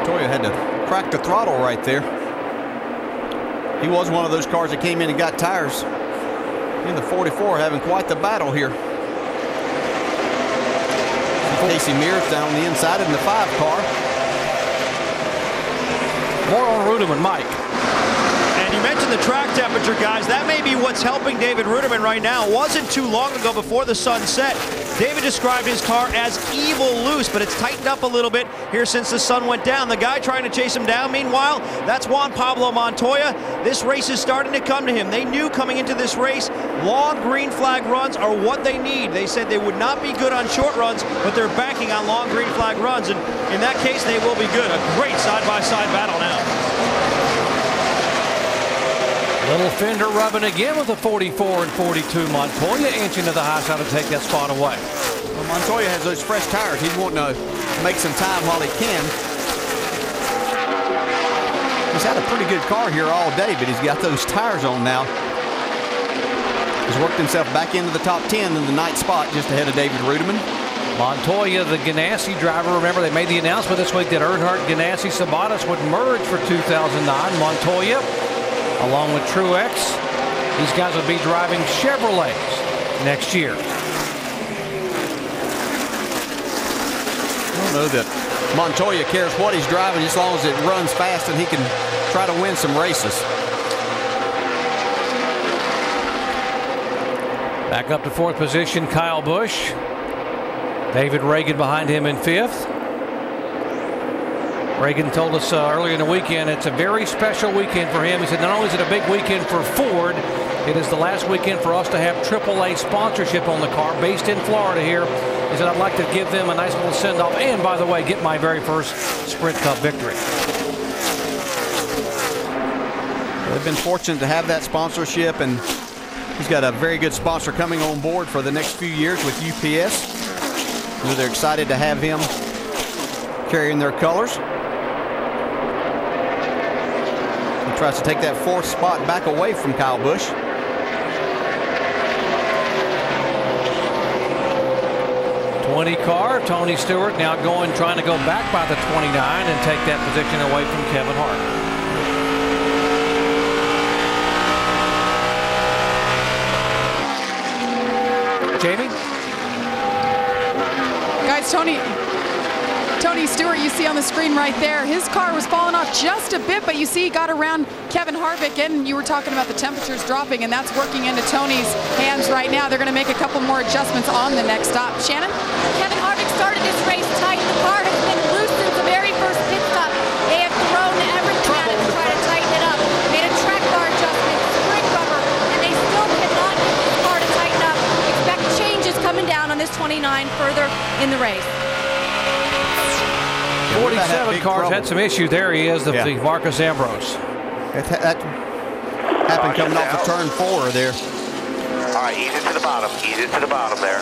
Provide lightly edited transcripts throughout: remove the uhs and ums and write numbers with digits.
Montoya had to crack the throttle right there. He was one of those cars that came in and got tires. In the 44 having quite the battle here. Casey Mears down the inside in the 5 car. More on Ruderman, Mike. And you mentioned the track temperature, guys. That may be what's helping David Ruderman right now. It wasn't too long ago before the sun set. David described his car as evil loose, but it's tightened up a little bit here since the sun went down. The guy trying to chase him down, meanwhile, that's Juan Pablo Montoya. This race is starting to come to him. They knew coming into this race, long green flag runs are what they need. They said they would not be good on short runs, but they're banking on long green flag runs, and in that case, they will be good. A great side-by-side battle now. Little fender rubbing again with the 44 and 42. Montoya inching to the high side to take that spot away. Well, Montoya has those fresh tires. He's wanting to make some time while he can. He's had a pretty good car here all day, but he's got those tires on now. He's worked himself back into the top 10 in the 9th spot, just ahead of David Ruderman. Montoya, the Ganassi driver. Remember, they made the announcement this week that Earnhardt, Ganassi, Sabatos would merge for 2009. Montoya, along with Truex, these guys will be driving Chevrolets next year. I don't know that Montoya cares what he's driving as long as it runs fast and he can try to win some races. Back up to 4th position, Kyle Busch. David Reagan behind him in 5th. Reagan told us earlier in the weekend it's a very special weekend for him. He said not only is it a big weekend for Ford, it is the last weekend for us to have AAA sponsorship on the car based in Florida here. He said I'd like to give them a nice little send-off and, by the way, get my very first Sprint Cup victory. They've been fortunate to have that sponsorship, and he's got a very good sponsor coming on board for the next few years with UPS. They're excited to have him carrying their colors. He tries to take that 4th spot back away from Kyle Busch. car, Tony Stewart now trying to go back by the 29 and take that position away from Kevin Hart. Jamie? Guys, Tony Stewart, you see on the screen right there, his car was falling off just a bit, but you see he got around Kevin Harvick, and you were talking about the temperatures dropping, and that's working into Tony's hands right now. They're going to make a couple more adjustments on the next stop. Shannon? Kevin Harvick started this race tight. The car has been loose since the very first pit stop. They have thrown everything at it to try to tighten it up. Made a track bar adjustment, spring rubber, and they still cannot get this car to tighten up. Expect changes coming down on this 29 further in the race. 47 cars had some issue. There he is, the Marcus Ambrose. That happened coming off of turn 4 there. All right, ease it to the bottom. Ease it to the bottom there.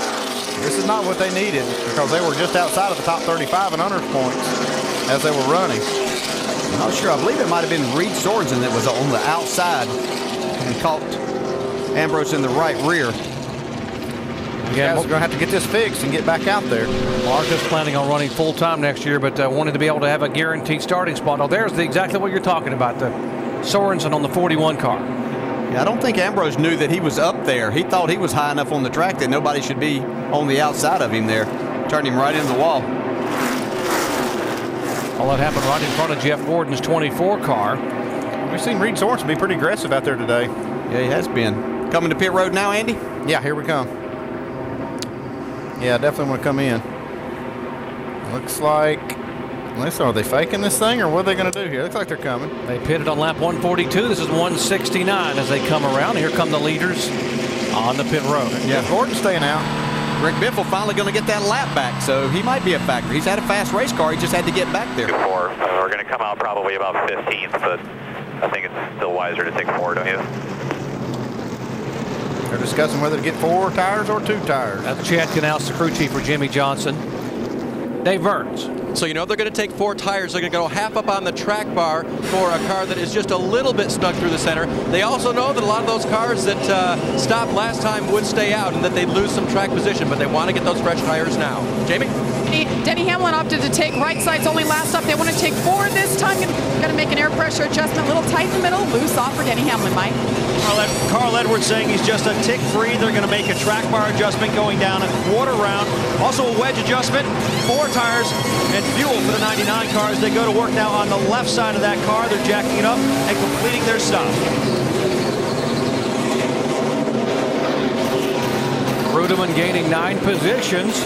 This is not what they needed because they were just outside of the top 35 in honors points as they were running. I'm not sure. I believe it might have been Reed Sorensen that was on the outside and caught Ambrose in the right rear. Yeah, we're going to have to get this fixed and get back out there. Marcus planning on running full-time next year, but wanted to be able to have a guaranteed starting spot. Oh, there's exactly what you're talking about, the Sorensen on the 41 car. Yeah, I don't think Ambrose knew that he was up there. He thought he was high enough on the track that nobody should be on the outside of him there. Turned him right into the wall. All that happened right in front of Jeff Gordon's 24 car. We've seen Reed Sorensen be pretty aggressive out there today. Yeah, he has been. Coming to pit road now, Andy? Yeah, here we come. Yeah, definitely want to come in. Looks like, are they faking this thing or what are they going to do here? Looks like they're coming. They pitted on lap 142. This is 169 as they come around. Here come the leaders on the pit road. Yeah, Gordon's staying out. Rick Biffle finally going to get that lap back, so he might be a factor. He's had a fast race car. He just had to get back there. 4. We're going to come out probably about 15th, but I think it's still wiser to take 4, don't you? They're discussing whether to get 4 tires or 2 tires. That's Chad Canals, the crew chief for Jimmy Johnson. Dave Burns. So you know they're going to take 4 tires. They're going to go half up on the track bar for a car that is just a little bit snug through the center. They also know that a lot of those cars that stopped last time would stay out and that they'd lose some track position, but they want to get those fresh tires now. Jamie? Denny Hamlin opted to take right sides only last stop. They want to take forward this time. Got to make an air pressure adjustment. A little tight in the middle. Loose off for Denny Hamlin, Mike. Carl Edwards saying he's just a tick free. They're going to make a track bar adjustment going down a quarter round. Also a wedge adjustment, 4 tires and fuel for the 99 cars. They go to work now on the left side of that car. They're jacking it up and completing their stop. Rudeman gaining 9 positions.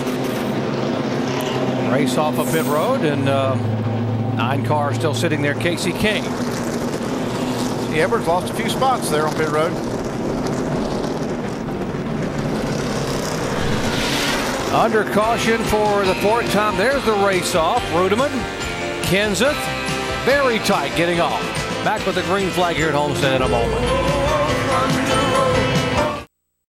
Race off of pit road, and 9 cars still sitting there. Casey King. Edwards lost a few spots there on pit road. Under caution for the 4th time. There's the race off. Rudeman, Kenseth, very tight getting off. Back with the green flag here at Homestead in a moment.